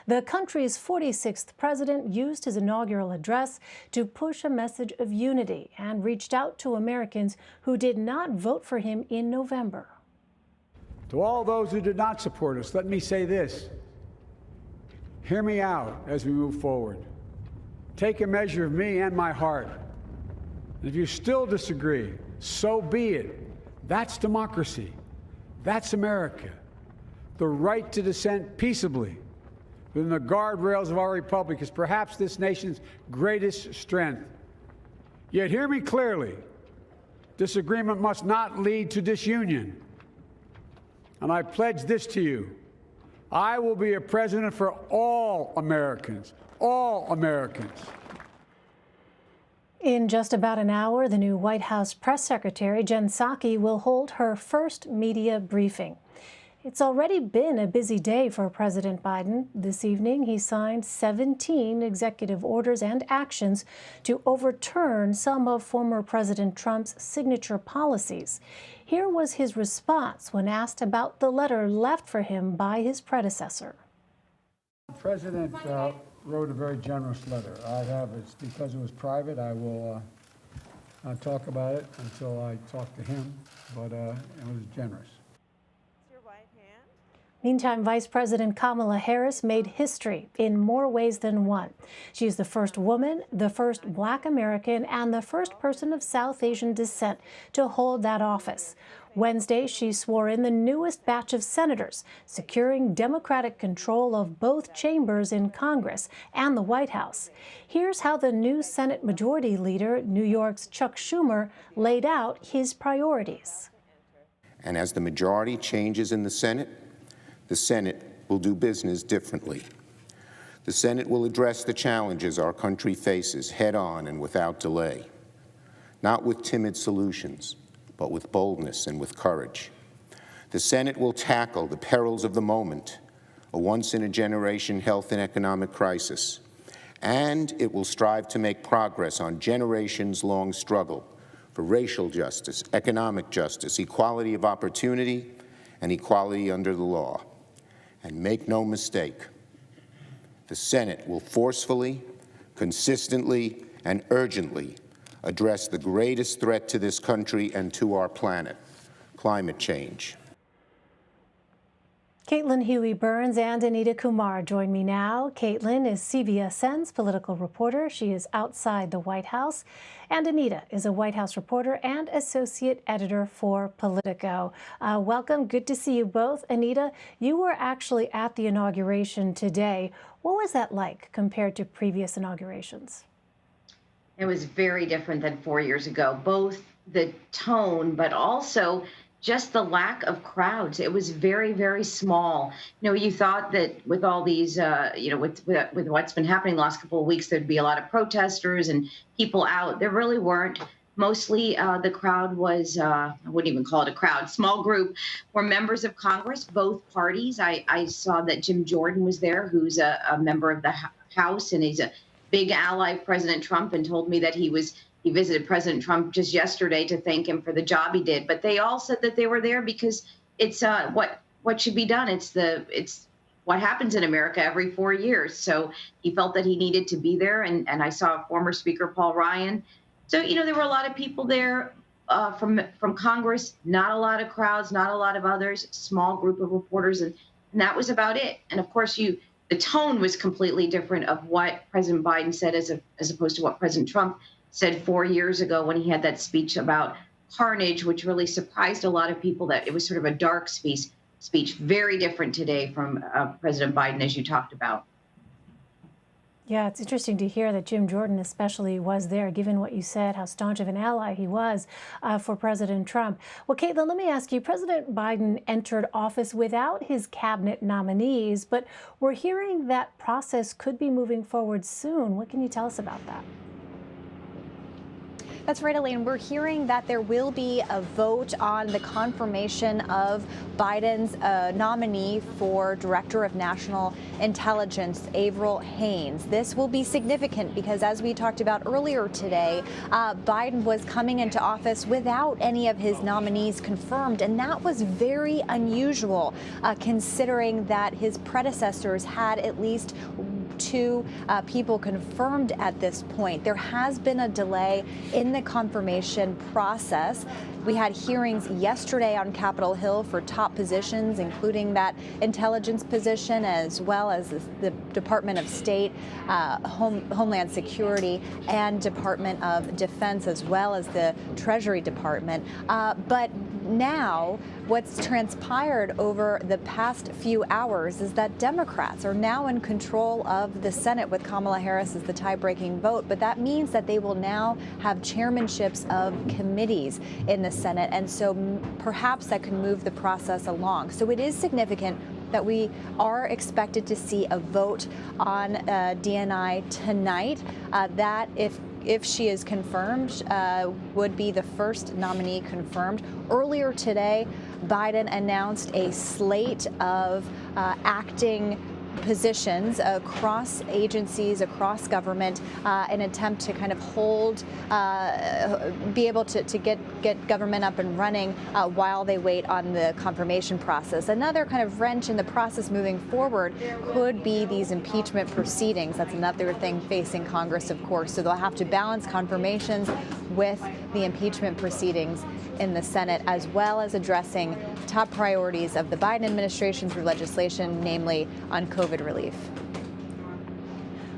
The country's 46th president used his inaugural address to push a message of unity and reached out to Americans who did not vote for him in November. To all those who did not support us, let me say this. Hear me out as we move forward. Take a measure of me and my heart. And if you still disagree, so be it. That's democracy. That's America. The right to dissent peaceably within the guardrails of our republic is perhaps this nation's greatest strength. Yet hear me clearly. Disagreement must not lead to disunion. And I pledge this to you. I will be a president for all Americans. All Americans. In just about an hour, the new White House press secretary, Jen Psaki, will hold her first media briefing. It's already been a busy day for President Biden. This evening, he signed 17 executive orders and actions to overturn some of former President Trump's signature policies. Here was his response when asked about the letter left for him by his predecessor. The president wrote a very generous letter. It's because it was private. I will not talk about it until I talk to him, but it was generous. Meantime, Vice President Kamala Harris made history in more ways than one. She is the first woman, the first Black American, and the first person of South Asian descent to hold that office. Wednesday, she swore in the newest batch of senators, securing Democratic control of both chambers in Congress and the White House. Here's how the new Senate Majority Leader, New York's Chuck Schumer, laid out his priorities. And as the majority changes in the Senate will do business differently. The Senate will address the challenges our country faces head-on and without delay, not with timid solutions, but with boldness and with courage. The Senate will tackle the perils of the moment, a once-in-a-generation health and economic crisis, and it will strive to make progress on generations-long struggle for racial justice, economic justice, equality of opportunity, and equality under the law. And make no mistake, the Senate will forcefully, consistently, and urgently address the greatest threat to this country and to our planet, climate change. Caitlin Huey-Burns and Anita Kumar join me now. Caitlin is CBSN's political reporter. She is outside the White House. And Anita is a White House reporter and associate editor for Politico. Welcome. Good to see you both. Anita, you were actually at the inauguration today. What was that like compared to previous inaugurations? It was very different than 4 years ago, both the tone, but also just the lack of crowds. It was very, very small. You know, you thought that with all these, with what's been happening the last couple of weeks, there'd be a lot of protesters and people out. There really weren't. Mostly the crowd was, I wouldn't even call it a crowd, small group, were members of Congress, both parties. I saw that Jim Jordan was there, who's a member of the House, and he's a big ally of President Trump, and told me that he visited President Trump just yesterday to thank him for the job he did. But they all said that they were there because it's what should be done. It's what happens in America every 4 years. So he felt that he needed to be there. And I saw former Speaker Paul Ryan. So, you know, there were a lot of people there from Congress, not a lot of crowds, not a lot of others, small group of reporters. And that was about it. And of course, the tone was completely different of what President Biden said as opposed to what President Trump said 4 years ago when he had that speech about carnage, which really surprised a lot of people that it was sort of a dark speech, very different today from President Biden, as you talked about. Yeah, it's interesting to hear that Jim Jordan especially was there, given what you said, how staunch of an ally he was for President Trump. Well, Caitlin, let me ask you, President Biden entered office without his cabinet nominees, but we're hearing that process could be moving forward soon. What can you tell us about that? That's right, Elaine. We're hearing that there will be a vote on the confirmation of Biden's nominee for Director of National Intelligence, Avril Haines. This will be significant because, as we talked about earlier today, Biden was coming into office without any of his nominees confirmed, and that was very unusual, considering that his predecessors had at least two people confirmed at this point. There has been a delay in the confirmation process. We had hearings yesterday on Capitol Hill for top positions, including that intelligence position, as well as the Department of State, Homeland Security, and Department of Defense, as well as the Treasury Department. But now, what's transpired over the past few hours is that Democrats are now in control of the Senate with Kamala Harris as the tie-breaking vote. But that means that they will now have chairmanships of committees in the Senate. And so perhaps that can move the process along. So it is significant that we are expected to see a vote on DNI tonight. That, if she is confirmed, would be the first nominee confirmed. Earlier today, Biden announced a slate of acting positions across agencies, across government, in an attempt to kind of be able to get government up and running while they wait on the confirmation process. Another kind of wrench in the process moving forward could be these impeachment proceedings. That's another thing facing Congress, of course. So they'll have to balance confirmations with the impeachment proceedings in the Senate, as well as addressing top priorities of the Biden administration through legislation, namely on COVID relief.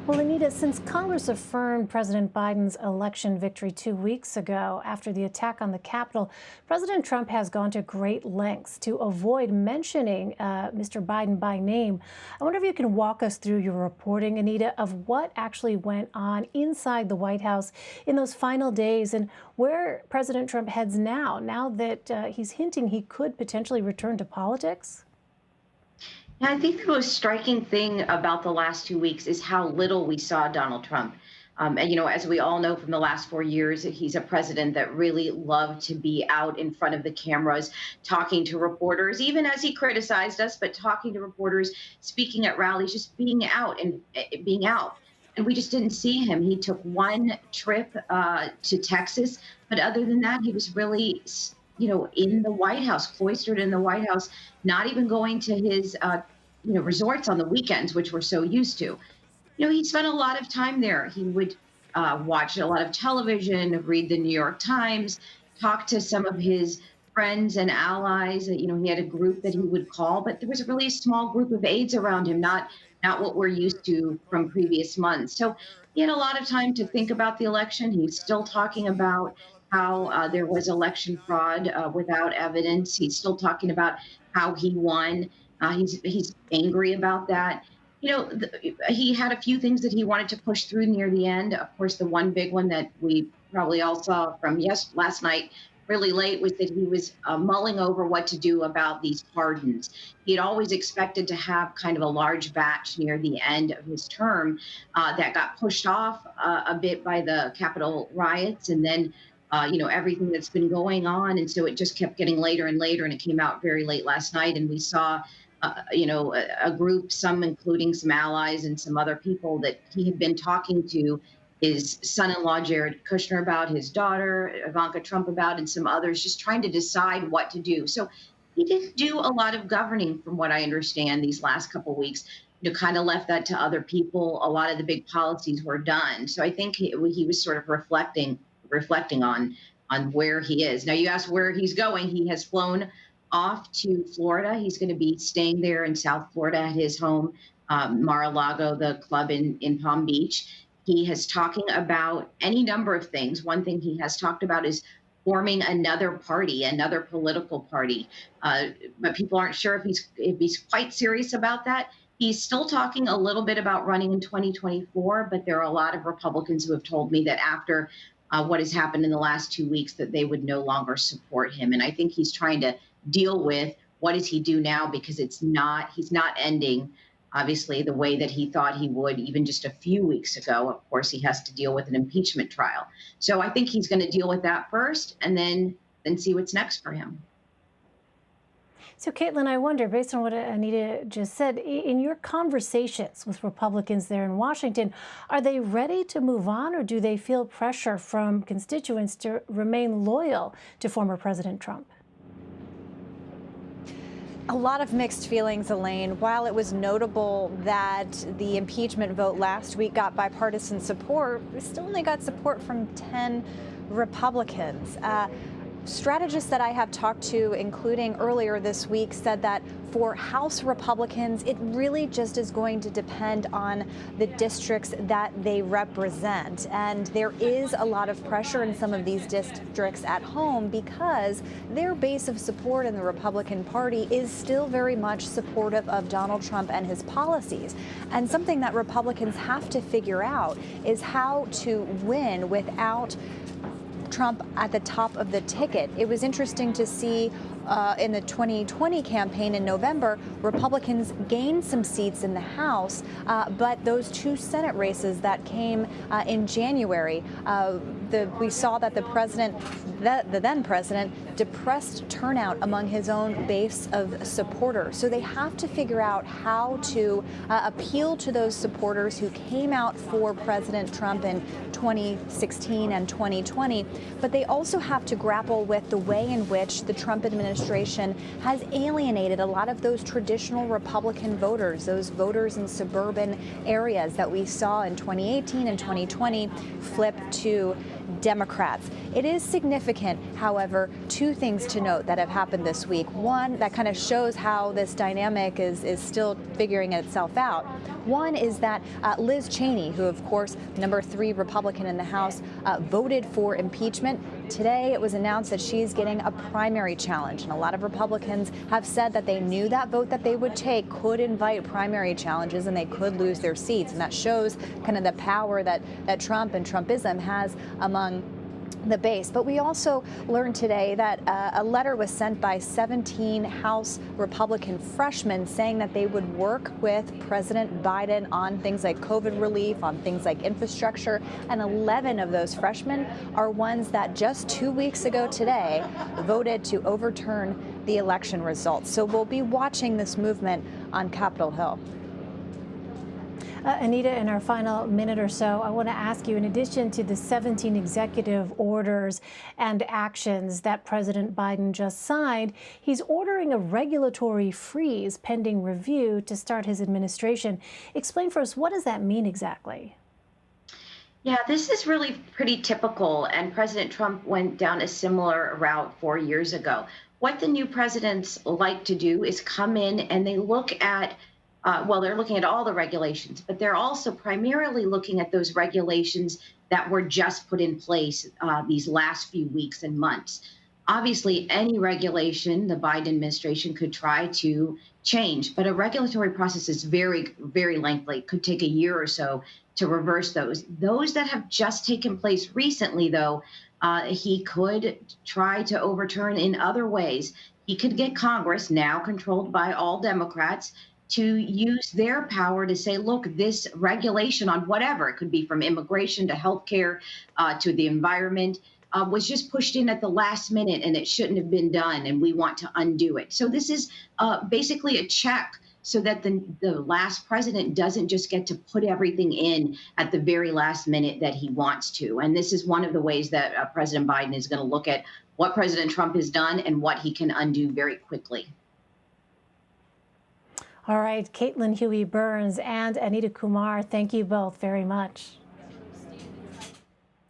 Well, Anita, since Congress affirmed President Biden's election victory 2 weeks ago after the attack on the Capitol, President Trump has gone to great lengths to avoid mentioning Mr. Biden by name. I wonder if you can walk us through your reporting, Anita, of what actually went on inside the White House in those final days and where President Trump heads now that he's hinting he could potentially return to politics? Yeah, I think the most striking thing about the last 2 weeks is how little we saw Donald Trump. And, as we all know from the last 4 years, he's a president that really loved to be out in front of the cameras, talking to reporters, even as he criticized us, but talking to reporters, speaking at rallies, just being out and being out. And we just didn't see him. He took one trip to Texas, but other than that, he was really in the White House, cloistered in the White House, not even going to his, resorts on the weekends, which we're so used to. He spent a lot of time there. He would watch a lot of television, read the New York Times, talk to some of his friends and allies. He had a group that he would call, but there was a really small group of aides around him, not what we're used to from previous months. So he had a lot of time to think about the election. He's still talking about how there was election fraud without evidence. He's still talking about how he won. He's angry about that. He had a few things that he wanted to push through near the end. Of course, the one big one that we probably all saw from last night really late was that he was mulling over what to do about these pardons. He had always expected to have kind of a large batch near the end of his term that got pushed off a bit by the Capitol riots and then everything that's been going on. And so it just kept getting later and later, and it came out very late last night. And we saw, a group, some including some allies and some other people that he had been talking to his son-in-law, Jared Kushner, about, his daughter, Ivanka Trump, about, and some others, just trying to decide what to do. So he didn't do a lot of governing, from what I understand, these last couple of weeks. Kind of left that to other people. A lot of the big policies were done. So I think he was sort of reflecting on where he is. Now, you asked where he's going. He has flown off to Florida. He's going to be staying there in South Florida at his home, Mar-a-Lago, the club in Palm Beach. He is talking about any number of things. One thing he has talked about is forming another party, another political party. But people aren't sure if he's quite serious about that. He's still talking a little bit about running in 2024, but there are a lot of Republicans who have told me that after what has happened in the last 2 weeks, that they would no longer support him. And I think he's trying to deal with what does he do now, because he's not ending obviously, the way that he thought he would even just a few weeks ago. Of course, he has to deal with an impeachment trial. So I think he's going to deal with that first and then see what's next for him. So, Caitlin, I wonder, based on what Anita just said, in your conversations with Republicans there in Washington, are they ready to move on, or do they feel pressure from constituents to remain loyal to former President Trump? A lot of mixed feelings, Elaine. While it was notable that the impeachment vote last week got bipartisan support, we still only got support from 10 Republicans. Strategists that I have talked to, including earlier this week, said that for House Republicans, it really just is going to depend on the districts that they represent. And there is a lot of pressure in some of these districts at home because their base of support in the Republican Party is still very much supportive of Donald Trump and his policies. And something that Republicans have to figure out is how to win without Trump at the top of the ticket. It was interesting to see in the 2020 campaign in November, Republicans gained some seats in the House, but those two Senate races that came in January, we saw that the then president depressed turnout among his own base of supporters. So they have to figure out how to appeal to those supporters who came out for President Trump in 2016 and 2020, but they also have to grapple with the way in which the Trump administration has alienated a lot of those traditional Republican voters, those voters in suburban areas that we saw in 2018 and 2020 flip to Democrats. It is significant, however, two things to note that have happened this week. One, that kind of shows how this dynamic is still figuring itself out. One is that Liz Cheney, who, of course, number 3 Republican in the House, voted for impeachment. Today, it was announced that she's getting a primary challenge. And a lot of Republicans have said that they knew that vote that they would take could invite primary challenges and they could lose their seats. And that shows kind of the power that Trump and Trumpism has among the base. But we also learned today that a letter was sent by 17 House Republican freshmen saying that they would work with President Biden on things like COVID relief, on things like infrastructure, and 11 of those freshmen are ones that just 2 weeks ago today voted to overturn the election results. So we'll be watching this movement on Capitol Hill. Anita, in our final minute or so, I want to ask you, in addition to the 17 executive orders and actions that President Biden just signed, he's ordering a regulatory freeze pending review to start his administration. Explain for us, what does that mean exactly? Yeah, this is really pretty typical, and President Trump went down a similar route 4 years ago. What the new presidents like to do is come in and they look at they're looking at all the regulations, but they're also primarily looking at those regulations that were just put in place these last few weeks and months. Obviously, any regulation the Biden administration could try to change, but a regulatory process is very, very lengthy. It could take a year or so to reverse those. Those that have just taken place recently, though, he could try to overturn in other ways. He could get Congress, now controlled by all Democrats, to use their power to say, look, this regulation on whatever, it could be from immigration to healthcare to the environment, was just pushed in at the last minute and it shouldn't have been done, and we want to undo it. So this is basically a check so that the last president doesn't just get to put everything in at the very last minute that he wants to. And this is one of the ways that President Biden is going to look at what President Trump has done and what he can undo very quickly. All right, Caitlin Huey-Burns and Anita Kumar, thank you both very much.